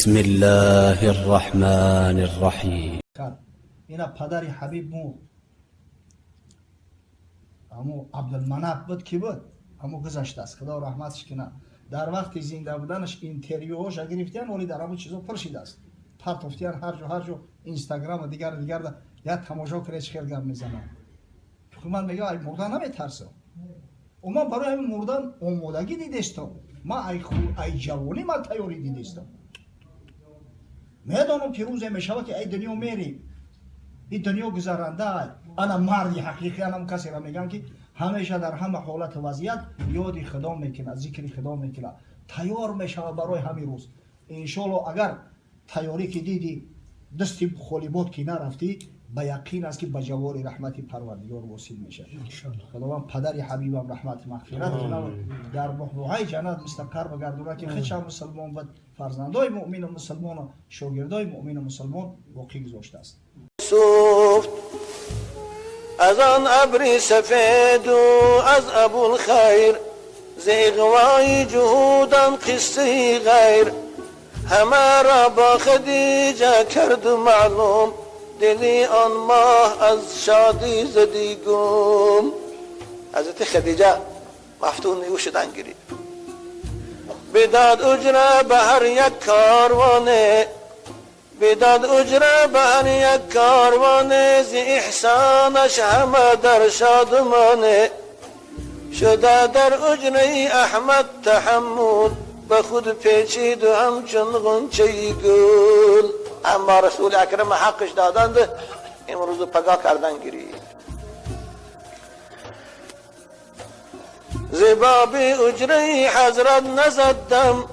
بسم الله الرحمن الرحیم. اینا پدری حبیب مو همو عبدالمناب بود کی بود همو گذشته است خدا رحمتش کنه. در وقت زنده بودنش اینترویوهاش گرفتن ولی در همون چیزا پرسیده است پرتوفتیان هر جو اینستاگرام و دیگر یا تماشا کنه چه گپ میزنه. تو من میگم ای مردن نمیترسم و من برای همین مردن آمادگی دیدستم. من ای جوانی من تیاری دیدستم. میدانم که روزی میشود که ای دنیا میری این دنیا گذرنده. انا مردی حقیقی انم کسی را میگم که همیشه در همه حالت وضعیت یاد خدا میکنه ذکر خدا میکنه تیار میشود برای همین روز. انشالله اگر تیاری که دیدی دستی خالی بود که نرفتی به یقین است که به جوار رحمت پروردگار واصل میشه. خداوند پدر حبیبم رحمت مغفرت کنه در بحبوحه جنت مستقر بگردونه که خودش مسلمان و فرزندای مؤمن و مسلمان و شاگردای مؤمن و مسلمان واقعی گذاشته است. سوفت از آن ابری سفید و از ابوالخیر ز اغوای جهودم قصه غیر همه را با خدیجه کرد و معلوم دلی آن ماه از شادی زدی گم. حضرت خدیجه مفتون او شدن گیرید بداد اجره به هر یک کاروانه بداد اجره به هر یک کاروانه ز احسانش همه در شادمانه شده در اجره احمد تحمل به خود پیچید و همچون غنچه گل. اما رسول اکرم حقش دادند امروز پگاه کردن گیرید. زباب اجره حضرت نزدم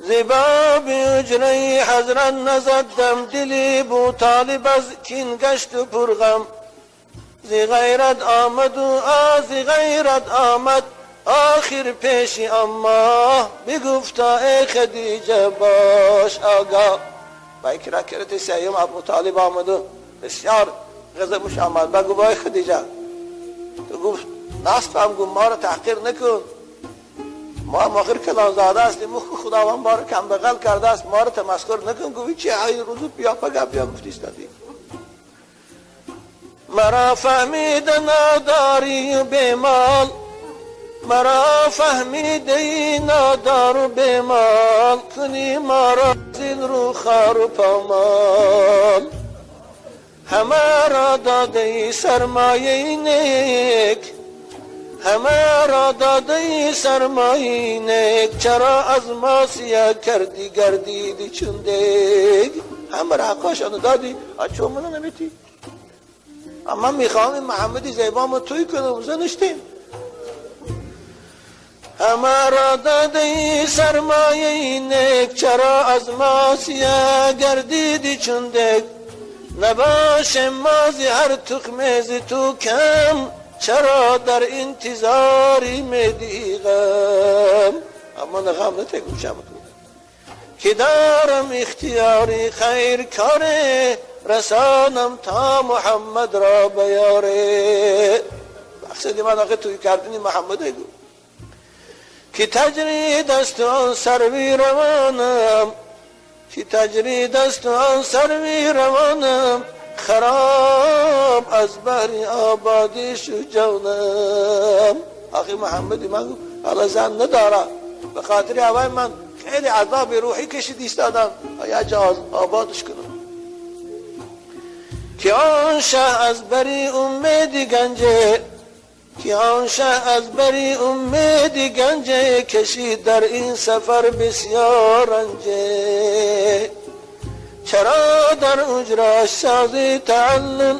زباب اجره حضرت نزدم دلی بو طالب از کین گشت و پرغم زی غیرت آمد و آزی غیرت آمد آخر پیشی اما بگفتا ای خدیجه باش آگاه. و اکرا کرد سیم ابو طالب آمد و بسیار غضبش آمد بگو بای خدیجه تو گفت نصف هم گفت ما را تحقیر نکن ما مخیر کلان زاده هستیم مخ خداوند ما را کم بغل کرده است ما را تمسخر نکن. گویی چه های روزو بیا پگه بیا گفتیستدی مرا فهمیده ناداری و بیمال مرا فهمیده نادار و بیمال کنی ما را زین رو خار و پامال همه را داده سرمایه نیک همه را داده سرمایه نیک چرا از ما سیاه کردی گردیدی چون دیگ. همه را حقاشانو دادی چون منو نمیتی. اما میخوام این محمدی زیبامو توی کنم زنشتیم همه را داده سرمایه نیک چرا از ما سیاه گردیدی چون دیگ. نباشه مازی هر تخمز تو کم چرا در انتظاری میدی غم. اما نغم نتگوشم که دارم اختیاری خیر کاره رسانم تا محمد را بیاره. مقصدی من آقای توی کردنی محمد گو که تجری دست آن سروی روانم که تجری دست آن سروی روانم خراب از بحر آبادی شو جونم. آخی محمدی من گو حالا زن نداره به خاطر اول من خیلی عذاب روحی کشید ایستادم یا جا آبادش کنم که آن شه از بری امیدی گنجه که آن شه از بری امیدی گنجه کشید در این سفر بسیار رنجه. چرا در اجرش سازی تعلل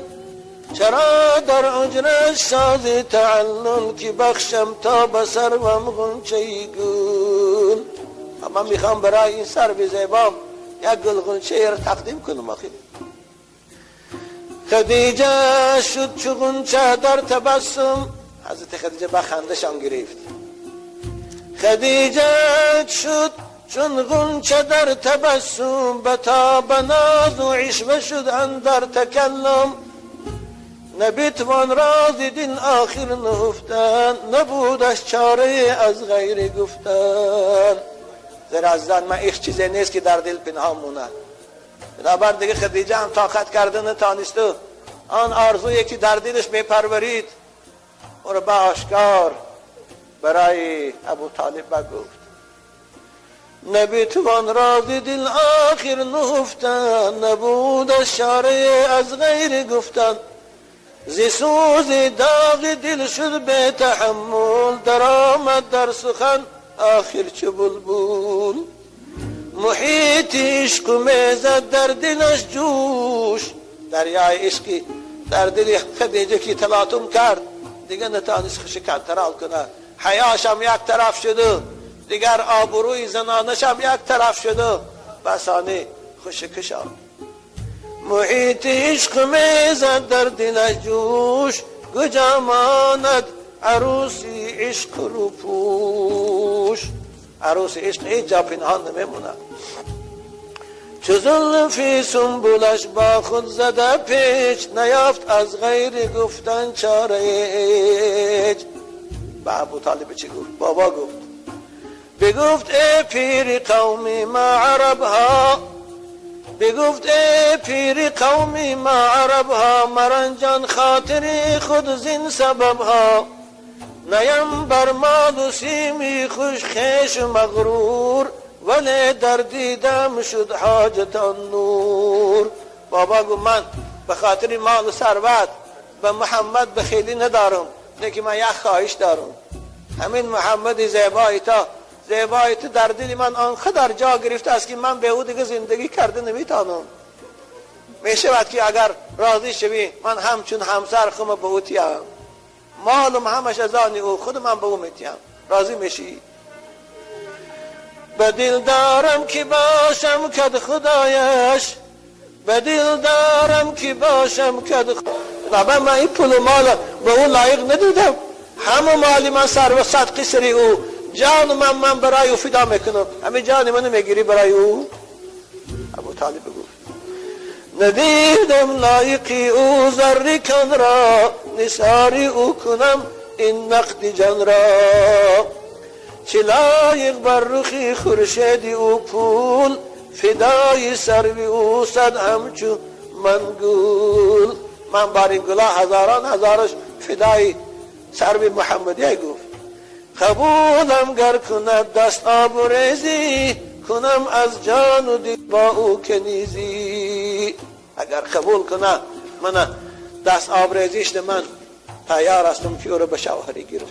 چرا در اجرش سازی تعلل که بخشم تا به سروم غنچه گل. اما میخوام برای این سرو زیبام یک گل غنچه را تقدیم کنم. آخی خدیجه شد چو غنچه در تبسم. حضرت خدیجه با خندشان گرفت. خدیجه شد چون غنچه در تبسم بتاب ناز و عشوه شد اندر تکلم. نبیتوان راز دین آخر نهفتن نبودش چاره از غیر گفتن. زیر عزیزان من ایخ چیزی نیست که در دل پنهان مونه. بنابر دیگه خدیجه هم طاقت کردن تانسته آن آرزویی که در دلش میپرورید او را به آشکار برای ابو طالب بگفت. نبی توان راز دل آخر نهفتن، نبود اشاره از غیر گفتن، زی سوز داغ دل شد به تحمل، در آمد در سخن آخر چه بلبل. محیط عشق میزد در دلش جوش، دریای عشقی در دل خدیجه که تلاطم کرد دیگه نتانست خوش کنترل کنه. حیاش هم یک طرف شده، دیگر آبروی زنانش هم یک طرف شده، بسانه خوش کشان. محیط عشق میزد در دلش جوش، کجا ماند عروسی عشق رو پوش. عروس عشق هیچ جا پنهان نمیمونه. چو زلفی سنبولش با خود زده پیچ، نیافت از غیر گفتن چاره ایچ. به ابو طالب چی گفت؟ بابا گفت بگفت ای پیر قومی ما عربها، بگفت ای پیر قومی ما عربها، مرنجان خاطری خود زین سببها. نیم بر مال و سیمی خوش خیش و مغرور، ولی در دیدم شد حاجتان نور. بابا گفت من به خاطر مال و ثروت به محمد بخیلی ندارم، لیکن من یک خواهش دارم. همین محمد زیبایت در دل من آنقدر جا گرفته است که من به او دیگه زندگی کرده نمیتانم. میشود که اگر راضی شوی من همچون همسر خم به او تیم، مالم همش از آن او، خود من به او میتیم. راضی میشی؟ به دل دارم که باشم کد خدایش، به دل دارم که باشم کد خدایش. من این پول و مال به او لایق ندیدم. همه مالی من سر و صدقی سری او، جان من برای او فدا میکنم. همه جان منو میگیری برای او؟ ابو طالب گفت ندیدم لایقی او زری کن را، نثاری او کنم این نقد جان را. چه لایق بر رخی خورشیدی او پول، فدای سروی او صد همچو منگول. من بر این گلا هزاران هزارش فدای سروی محمدی گفت. قبولم گر کند دست آبریزی، کنم از جان و دل با او کنیزی. اگر قبول کنه من دست آبریزیش من تیار هستم که او رو به شوهری گیرم.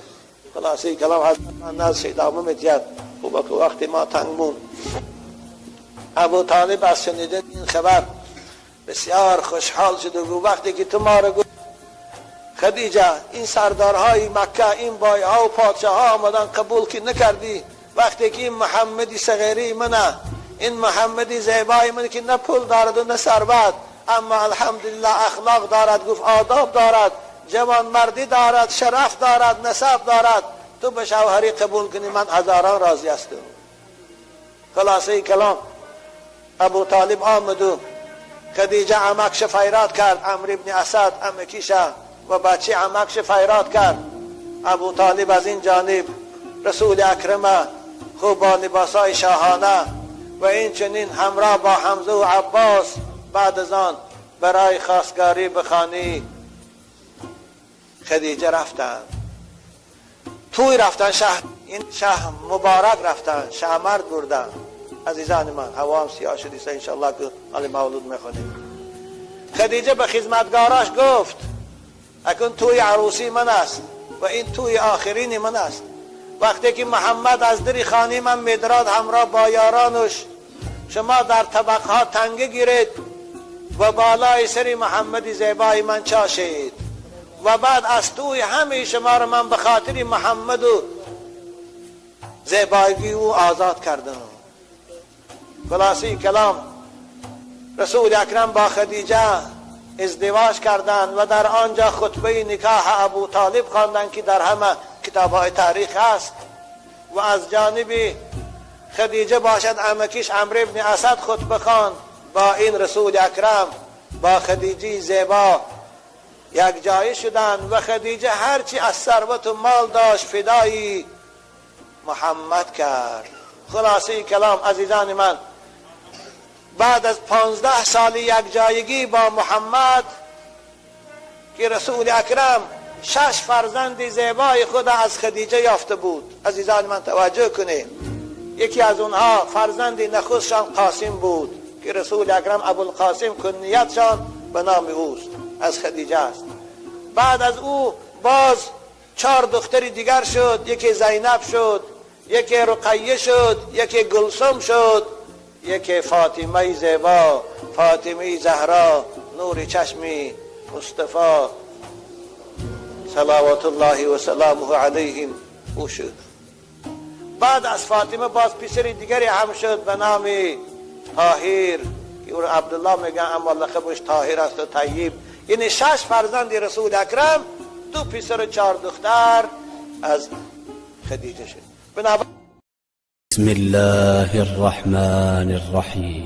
خلاصه کلام حضرت من نزد ادامه میدید. خوبه که وقتی ما تنگمون. ابو طالب از شنیدن این خبر بسیار خوشحال شد و گفت وقتی که تو ما رو گفت خدیجه این سردارهای مکه این بایها و پادشاه ها آمدن قبول که نکردی، وقتی که این محمدی صغیری منه، این محمدی زیبای من که نه پول دارد و نه ثروت، اما الحمدلله اخلاق دارد، گفت آداب دارد، جوان مردی دارد، شرف دارد، نسب دارد، تو به شوهری قبول کنی من هزاران راضی هستم. خلاصه کلام ابو طالب آمد و خدیجه عمکش فیرات کرد، عمرو ابن اسد عمکیشه و بچه عمکش فیرات کرد. ابو طالب از این جانب رسول اکرم خوب با لباسای شاهانه و این چنین همراه با حمزه و عباس بعد از آن برای خواستگاری به خانه خدیجه رفتن. توی رفتن این شهر مبارک رفتن، شهرمرد بردن. عزیزان من هوا هم سیاه شدیست، انشالله که حال مولود میخونیم. خدیجه به خدمتگاراش گفت اکن توی عروسی من است و این توی آخرین من است. وقتی که محمد از در خانه من میدراد همراه با یارانش، شما در طبقها تنگه گیرید و بالای سری محمد زیبای من چاشید و بعد از توی همه شما را من به خاطر محمد و زیبایی او آزاد کردم. خلاصی کلام رسول اکرم با خدیجه ازدواج کردند و در آنجا خطبه نکاح ابو طالب خواندند که در همه کتاب‌های تاریخ است و از جانب خدیجه باشد عمکیش عمرو ابن اسد خطبه خواند. با این رسول اکرم با خدیجه زیبا یک جای شدند و خدیجه هرچی از ثروت و مال داشت فدای محمد کرد. خلاصه کلام عزیزان من، بعد از 15 سال یک جایگی با محمد که رسول اکرم 6 فرزند زیبای خود از خدیجه یافته بود. عزیزان من توجه کنید، یکی از اونها فرزند نخستشان قاسم بود که رسول اکرم ابوالقاسم کنیتشان به نام اوست، از خدیجه است. بعد از او باز 4 دختر دیگر شد، یکی زینب شد، یکی رقیه شد، یکی گلسم شد، یکی فاطمه زیبا، فاطمه زهرا، نور چشمی مصطفی صلوات الله و سلامه علیهم او شد. بعد از فاطمه باز پسر دیگری هم شد به نام طاهر که او عبدالله میگن اما لقبش طاهر است و طیب. یعنی 6 فرزند رسول اکرم، 2 پسر و 4 دختر از خدیجه شد. بسم الله الرحمن الرحیم.